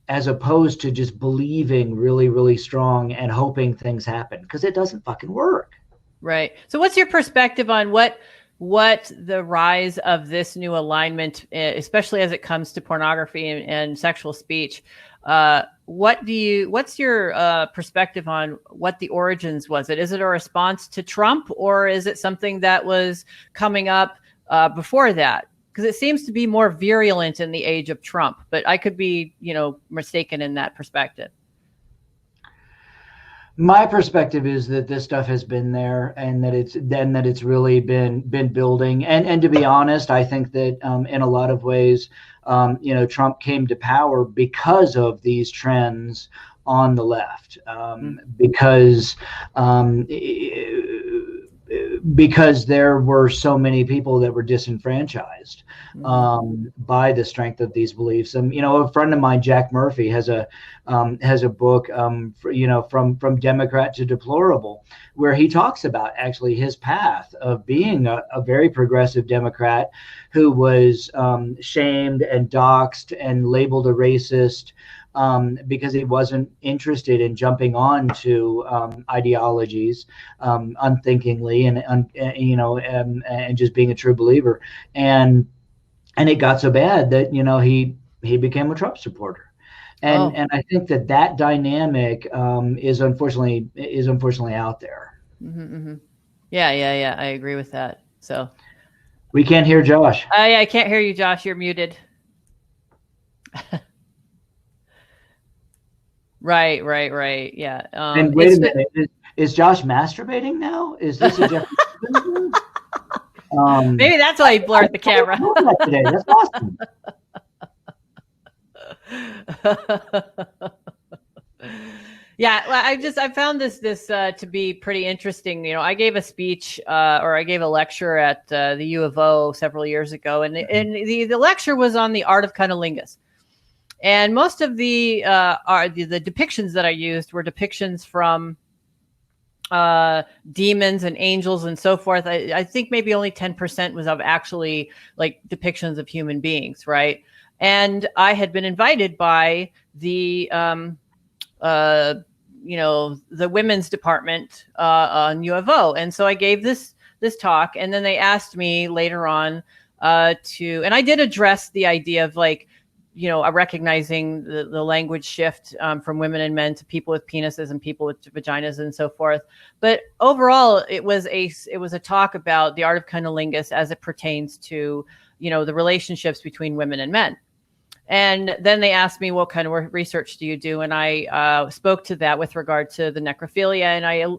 as opposed to just believing really, really strong and hoping things happen, because it doesn't fucking work. Right. So what's your perspective on what the rise of this new alignment, especially as it comes to pornography and sexual speech? What's your perspective on what the origins was? Is it a response to Trump, or is it something that was coming up before that? Because it seems to be more virulent in the age of Trump, but I could be, mistaken in that perspective. My perspective is that this stuff has been there, and that it's really been building. And to be honest, I think that in a lot of ways, Trump came to power because of these trends on the left, because there were so many people that were disenfranchised by the strength of these beliefs. And a friend of mine, Jack Murphy, has a book, from Democrat to Deplorable, where he talks about actually his path of being a very progressive Democrat who was shamed and doxxed and labeled a racist because he wasn't interested in jumping on to ideologies unthinkingly and just being a true believer. And it got so bad that he became a Trump supporter. And I think that dynamic is unfortunately out there. Yeah. I agree with that. So we can't hear Josh. I can't hear you, Josh. You're muted. Right. Yeah. And wait a minute, is Josh masturbating now? Is this a Jeffrey? Maybe that's why he blurred the camera. Today. That's awesome. Yeah, I found this to be pretty interesting. I gave a speech or I gave a lecture at the U of O several years ago, and the lecture was on the art of cunnilingus. And most of the depictions that I used were depictions from demons and angels and so forth. I think maybe only 10% was of actually like depictions of human beings, right? And I had been invited by the the women's department on U of O, and so I gave this talk, and then they asked me later on and I did address the idea of recognizing the language shift from women and men to people with penises and people with vaginas and so forth. But overall, it was a talk about the art of cunnilingus as it pertains to, the relationships between women and men. And then they asked me, what kind of research do you do? And I spoke to that with regard to the necrophilia. And I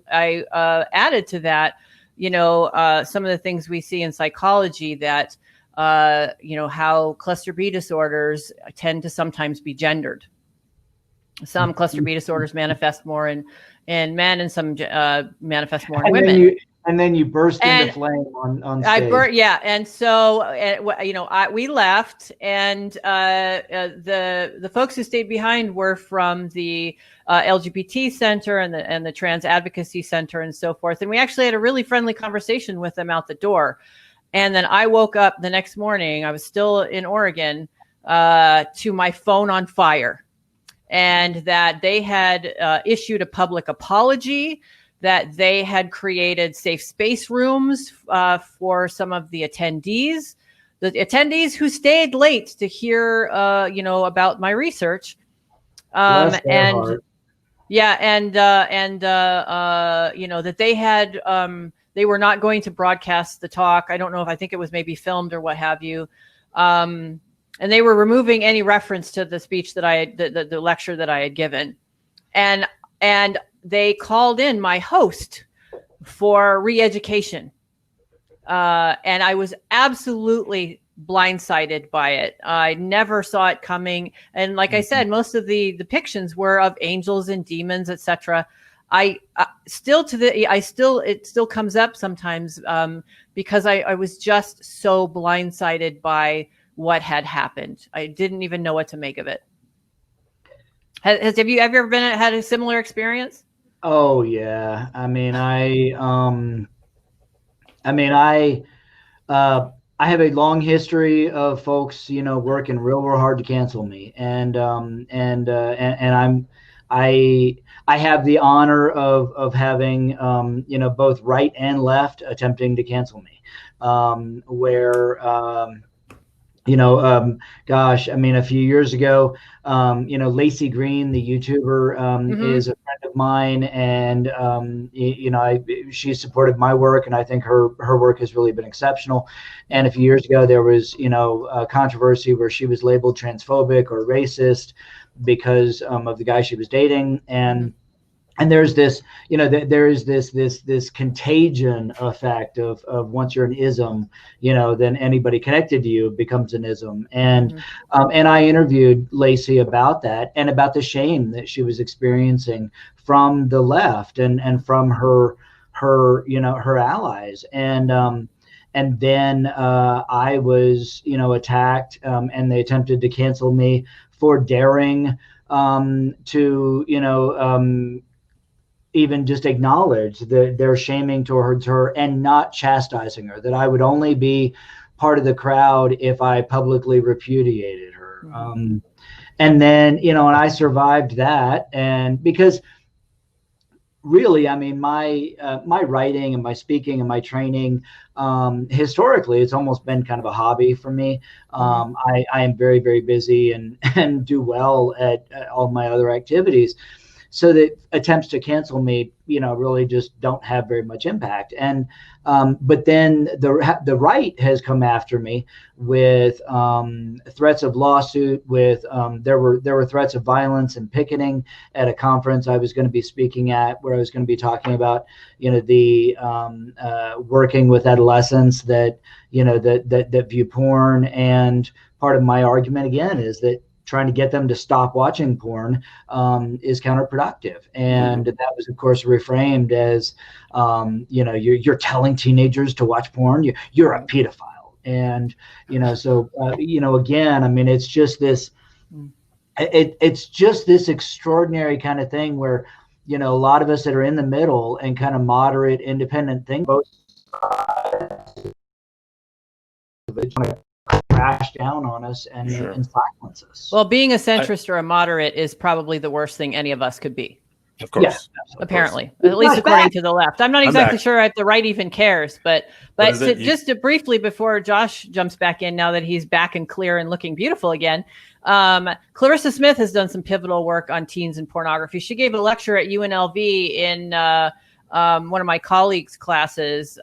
added to that, some of the things we see in psychology that, how cluster B disorders tend to sometimes be gendered. Some cluster B disorders manifest more in men, and some manifest more in women. And then you burst into flame on stage. And so, we left, and the folks who stayed behind were from the LGBT Center and the Trans Advocacy Center and so forth. And we actually had a really friendly conversation with them out the door. And then I woke up the next morning, I was still in Oregon, to my phone on fire, and that they had issued a public apology, that they had created safe space rooms for some of the attendees who stayed late to hear, about my research. That they had, they were not going to broadcast the talk. I think it was maybe filmed or what have you. And they were removing any reference to the speech that the lecture that I had given. And they called in my host for re-education. And I was absolutely blindsided by it. I never saw it coming. And like I said, most of the depictions were of angels and demons, etc. It still comes up sometimes because I was just so blindsided by what had happened. I didn't even know what to make of it. Have you ever had a similar experience? Oh yeah. I have a long history of folks, working real hard to cancel me, and I have the honor of having both right and left attempting to cancel me, where gosh, I mean, a few years ago, Lacey Green, the YouTuber, is a friend of mine, and she supported my work, and I think her work has really been exceptional. And a few years ago, there was a controversy where she was labeled transphobic or racist because of the guy she was dating, and there's this, there is this contagion effect of once you're an ism, then anybody connected to you becomes an ism. And I interviewed Lacey about that and about the shame that she was experiencing from the left and from her allies. And then I was, attacked, and they attempted to cancel me for daring to, even just acknowledge their shaming towards her and not chastising her, that I would only be part of the crowd if I publicly repudiated her. And then, and I survived that. And because really, I mean, my writing and my speaking and my training, historically, it's almost been kind of a hobby for me. I am very, very busy and do well at all my other activities. So that attempts to cancel me, really just don't have very much impact. And but then the right has come after me with threats of lawsuit. With there were threats of violence and picketing at a conference I was going to be speaking at, where I was going to be talking about the working with adolescents that that view porn. And part of my argument again is that trying to get them to stop watching porn is counterproductive. And that was, of course, reframed as, you're telling teenagers to watch porn. You're a pedophile. And, so, again, I mean, it's just this, it's just this extraordinary kind of thing where, a lot of us that are in the middle and kind of moderate, independent think both sides crash down on us and silence us. Well, being a centrist or a moderate is probably the worst thing any of us could be. Of course. Yes, apparently, at least according to the left. I'm not exactly sure if the right even cares, but just to briefly, before Josh jumps back in, now that he's back and clear and looking beautiful again, Clarissa Smith has done some pivotal work on teens and pornography. She gave a lecture at UNLV in one of my colleagues' classes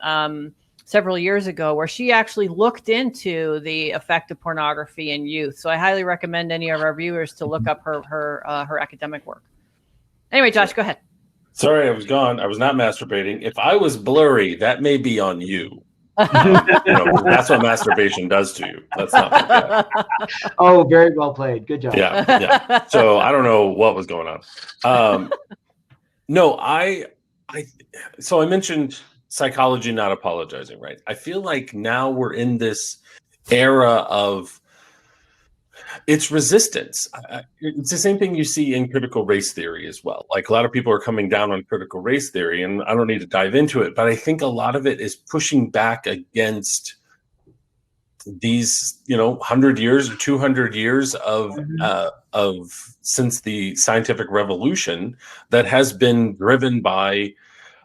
several years ago, where she actually looked into the effect of pornography in youth. So I highly recommend any of our viewers to look up her academic work. Anyway, Josh, go ahead. Sorry, I was gone. I was not masturbating. If I was blurry, that may be on you. That's what masturbation does to you. That's not like that. Oh, very well played. Good job. Yeah. So I don't know what was going on. So I mentioned psychology not apologizing, right? I feel like now we're in this era of it's resistance. It's the same thing you see in critical race theory as well. Like a lot of people are coming down on critical race theory, and I don't need to dive into it, but I think a lot of it is pushing back against these, 100 years or 200 years of since the scientific revolution that has been driven by,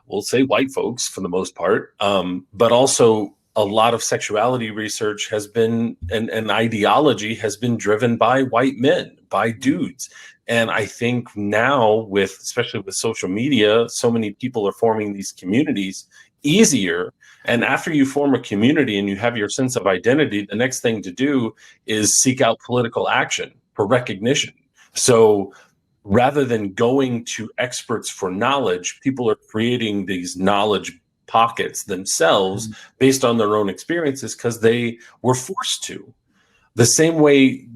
we'll say, white folks for the most part, but also a lot of sexuality research has been, and ideology has been driven by white men, by dudes. And I think now especially with social media, so many people are forming these communities easier. And after you form a community and you have your sense of identity, the next thing to do is seek out political action for recognition. So rather than going to experts for knowledge, people are creating these knowledge pockets themselves based on their own experiences because they were forced to. The same way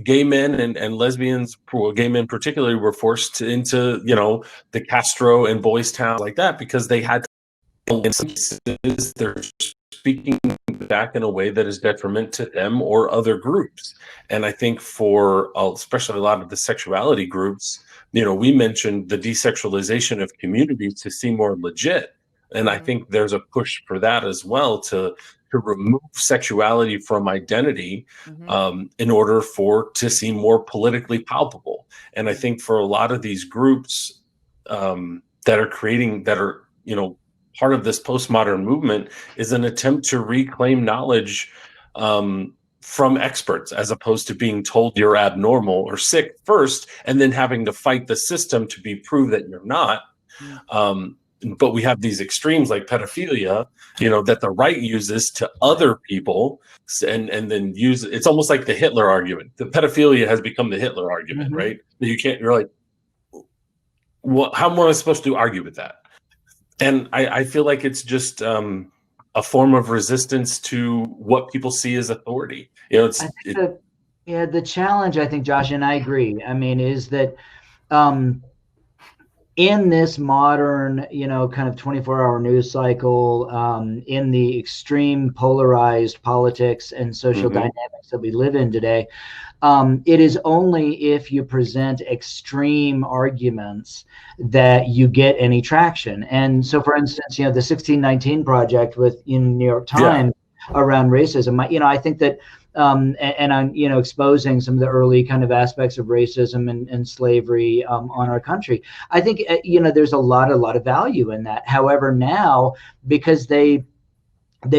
gay men and lesbians, gay men particularly, were forced into, the Castro and Boys Town like that because they had to, in some cases, they're speaking back in a way that is detriment to them or other groups. And I think for especially a lot of the sexuality groups, we mentioned the desexualization of communities to seem more legit. And I think there's a push for that as well, to remove sexuality from identity in order to seem more politically palpable. people. And I think for a lot of these groups that are part of this postmodern movement is an attempt to reclaim knowledge from experts, as opposed to being told you're abnormal or sick first, and then having to fight the system to be proved that you're not. But we have these extremes like pedophilia, that the right uses to other people, and then it's almost like the Hitler argument. The pedophilia has become the Hitler argument, right? You're like, how am I supposed to argue with that? And I feel like it's just a form of resistance to what people see as authority. The challenge, I think, Josh, and I agree, is that in this modern, kind of 24-hour news cycle, in the extreme polarized politics and social dynamics that we live in today, it is only if you present extreme arguments that you get any traction. And so, for instance, the 1619 Project in New York Times around racism, I think that, and I'm, exposing some of the early kind of aspects of racism and slavery on our country. I think, there's a lot of value in that. However, now, because they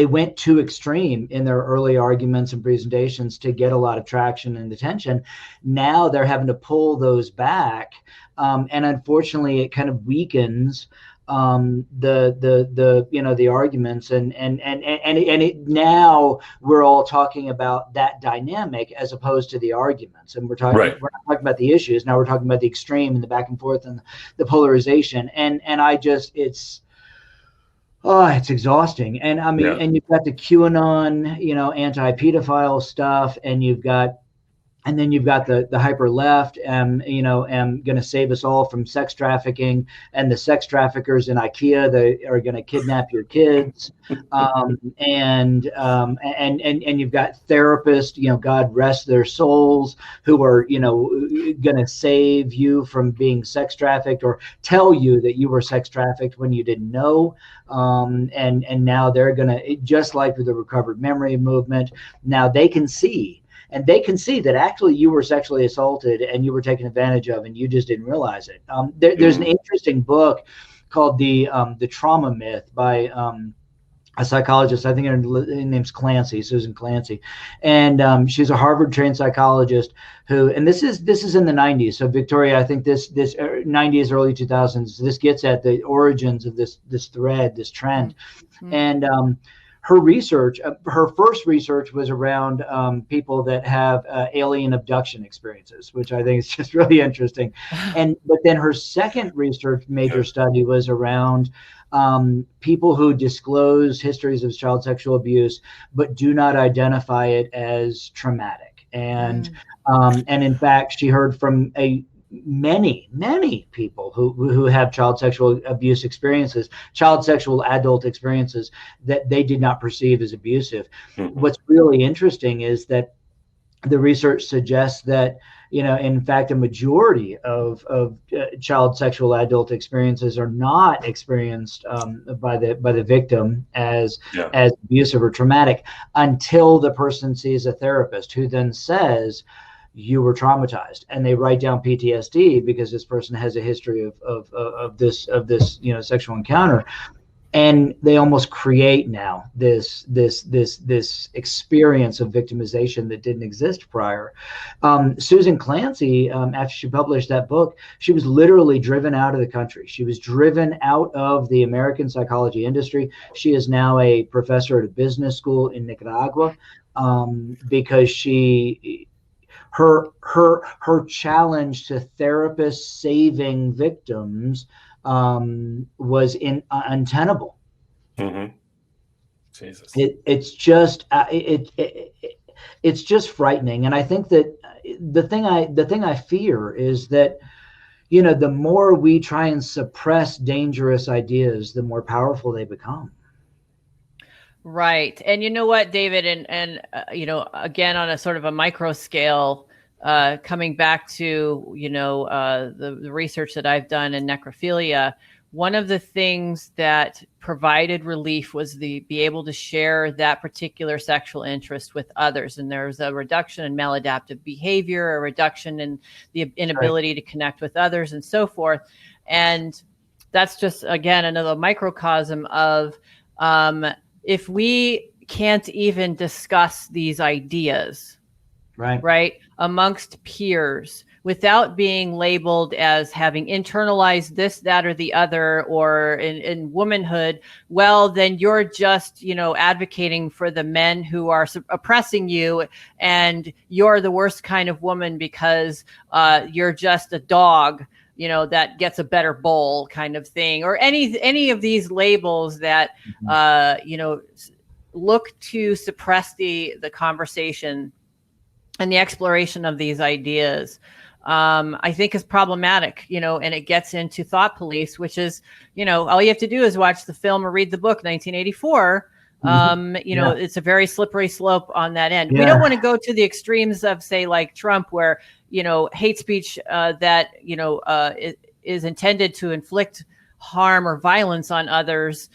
went too extreme in their early arguments and presentations to get a lot of traction and attention, now they're having to pull those back. And unfortunately, it kind of weakens the arguments and now we're all talking about that dynamic as opposed to the arguments, and we're not talking about the issues. Now we're talking about the extreme and the back and forth and the polarization, and it's exhausting. And and you've got the QAnon, anti-pedophile stuff, and then you've got the hyper left, going to save us all from sex trafficking, and the sex traffickers in IKEA, they are going to kidnap your kids, and you've got therapists, God rest their souls, who are going to save you from being sex trafficked or tell you that you were sex trafficked when you didn't know, and now they're going to, just like with the recovered memory movement, now they can see. And they can see that actually you were sexually assaulted and you were taken advantage of, and you just didn't realize it. There's an interesting book called the Trauma Myth by a psychologist. I think her name's Susan Clancy, and she's a Harvard-trained psychologist who. And this is in the 90s. So Victoria, I think this 90s, early 2000s. This gets at the origins of this thread, this trend, and. Her first research was around people that have alien abduction experiences, which I think is just really interesting. But then her second major study was around people who disclose histories of child sexual abuse, but do not identify it as traumatic. And in fact, she heard from many people who have child sexual abuse experiences, child sexual adult experiences that they did not perceive as abusive. What's really interesting is that the research suggests that, in fact, a majority of child sexual adult experiences are not experienced by the victim as abusive or traumatic until the person sees a therapist who then says, you were traumatized, and they write down PTSD because this person has a history of this sexual encounter, and they almost create now this experience of victimization that didn't exist prior. Susan Clancy, after she published that book, she was literally driven out of the country. She was driven out of the American psychology industry. She is now a professor at a business school in Nicaragua because her challenge to therapists saving victims was untenable. Jesus. It's just frightening, and I think that the thing I fear is that the more we try and suppress dangerous ideas, the more powerful they become. Right. And you know what, David, and again, on a sort of a micro scale, coming back to, the research that I've done in necrophilia, one of the things that provided relief was be able to share that particular sexual interest with others. And there's a reduction in maladaptive behavior, a reduction in the inability to connect with others, and so forth. And that's just, again, another microcosm of if we can't even discuss these ideas, right, amongst peers, without being labeled as having internalized this, that, or the other, or in womanhood, well, then you're just, advocating for the men who are oppressing you, and you're the worst kind of woman because you're just a dog, that gets a better bowl, kind of thing, or any of these labels that, look to suppress the conversation and the exploration of these ideas. I think is problematic, and it gets into thought police, which is, all you have to do is watch the film or read the book, 1984. It's a very slippery slope on that end. We don't want to go to the extremes of, say, like Trump, where, hate speech that, is intended to inflict harm or violence on others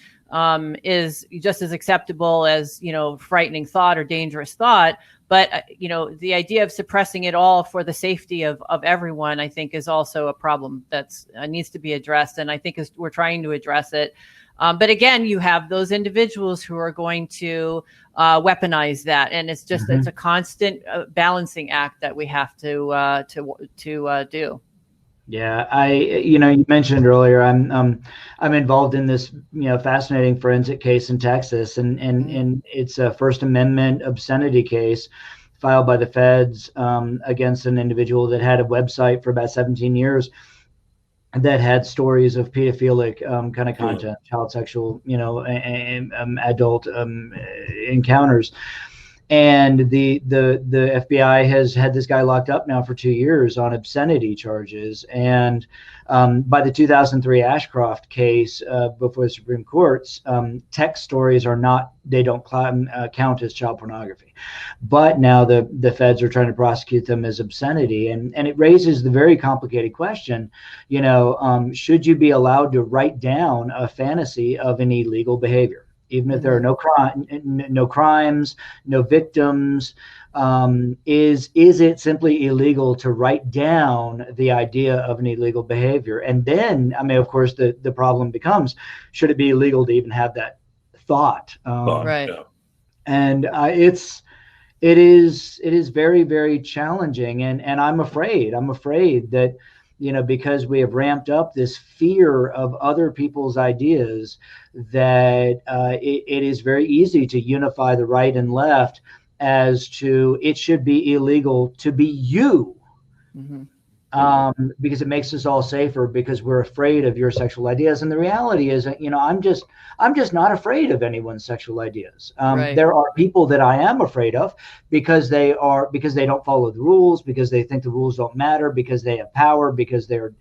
is just as acceptable as, frightening thought or dangerous thought. But, the idea of suppressing it all for the safety of everyone, I think, is also a problem that's needs to be addressed. And I think we're trying to address it. But again, you have those individuals who are going to weaponize that. And it's just it's a constant balancing act that we have to do. Yeah, you mentioned earlier, I'm involved in this, fascinating forensic case in Texas, and it's a First Amendment obscenity case filed by the feds against an individual that had a website for about 17 years that had stories of pedophilic kind of content, child sexual, adult encounters. And the FBI has had this guy locked up now for 2 years on obscenity charges. And by the 2003 Ashcroft case before the Supreme Courts, text stories don't count as child pornography. But now the feds are trying to prosecute them as obscenity. And it raises the very complicated question, should you be allowed to write down a fantasy of an illegal behavior? Even if there are no crimes, no victims, is it simply illegal to write down the idea of an illegal behavior? And then, of course, the problem becomes, should it be illegal to even have that thought? Right. Yeah. And it is very, very challenging. And I'm afraid that, because we have ramped up this fear of other people's ideas, that it is very easy to unify the right and left as to it should be illegal to be you. Because it makes us all safer because we're afraid of your sexual ideas. And the reality is that, I'm just not afraid of anyone's sexual ideas. Right. There are people that I am afraid of because they don't follow the rules, because they think the rules don't matter, because they have power, because they're,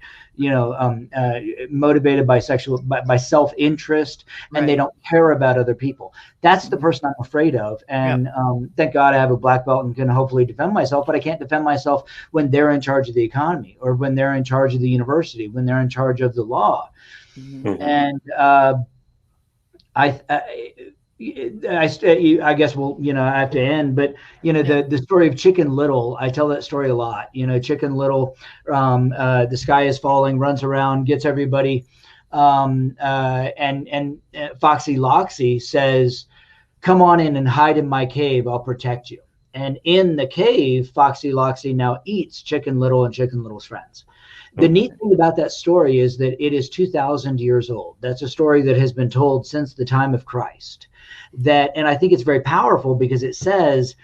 motivated by self-interest, and they don't care about other people. That's the person I'm afraid of. And thank God I have a black belt and can hopefully defend myself, but I can't defend myself when they're in charge of the economy, or when they're in charge of the university, when they're in charge of the law. And I guess I have to end, but the story of Chicken Little, I tell that story a lot. Chicken Little, the sky is falling, runs around, gets everybody, and Foxy Loxy says, "Come on in and hide in my cave. I'll protect you." And in the cave, Foxy Loxy now eats Chicken Little and Chicken Little's friends. The neat thing about that story is that it is 2,000 years old. That's a story that has been told since the time of Christ. And I think it's very powerful because it says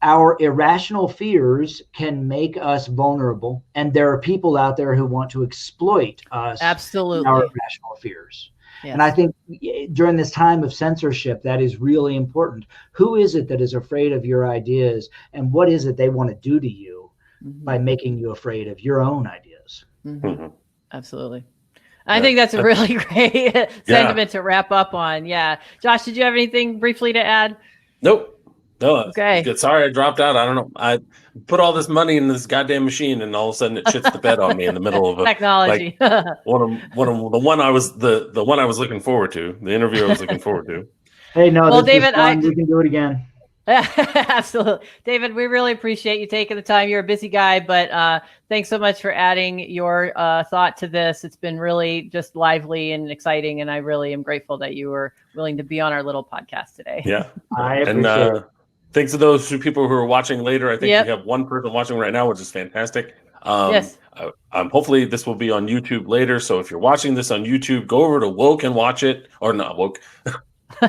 our irrational fears can make us vulnerable, and there are people out there who want to exploit us. Absolutely. Our irrational fears. Yes. And I think during this time of censorship, that is really important. Who is it that is afraid of your ideas, and what is it they want to do to you by making you afraid of your own ideas? Absolutely. I think that's a really great sentiment to wrap up on. Yeah. Josh, did you have anything briefly to add? Nope. No, Okay. good. Sorry, I dropped out. I don't know. I put all this money in this goddamn machine, and all of a sudden it shits the bed on me in the middle of a Technology. the one I was looking forward to. The interview I was looking forward to. Hey, no, Well, this was David, fun. We can do it again. Absolutely. David, we really appreciate you taking the time. You're a busy guy, but thanks so much for adding your thought to this. It's been really just lively and exciting, and I really am grateful that you were willing to be on our little podcast today. Yeah. I appreciate it. Thanks to those people who are watching later. I think Yep. we have one person watching right now, which is fantastic. Yes. Hopefully this will be on YouTube later. So if you're watching this on YouTube, go over to Woke and watch it. Or not Woke.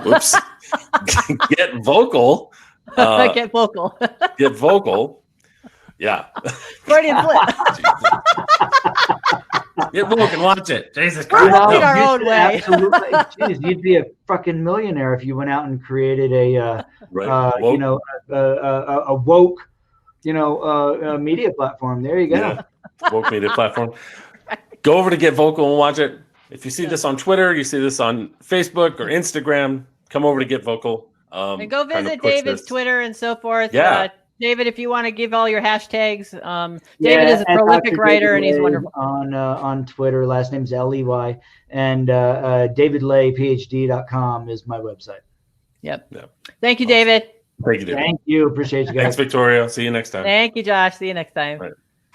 Whoops. Get Vocal. Get vocal. Get Vocal. Yeah. Freudian slip. Get Woke and watch it. Jesus We're Christ. moving No. our own way. Absolutely. Jeez, you'd be a fucking millionaire if you went out and created a Right. you know, a woke, you know, media platform. There you go. Yeah. Woke media platform. Go over to Get Vocal and watch it. If you see this on Twitter, you see this on Facebook or Instagram, come over to Get Vocal. And go trying to visit push David's this. Twitter and so forth. Yeah. David, if you want to give all your hashtags, David is a and prolific Dr. writer, David and he's Lay wonderful. on Twitter. Last name's Ley, and davidlayphd.com is my website. Yep. Yeah. Thank you, David. Thank you, David. Thank you. Appreciate you guys. Thanks, Victoria. See you next time. Thank you, Josh. See you next time. Right.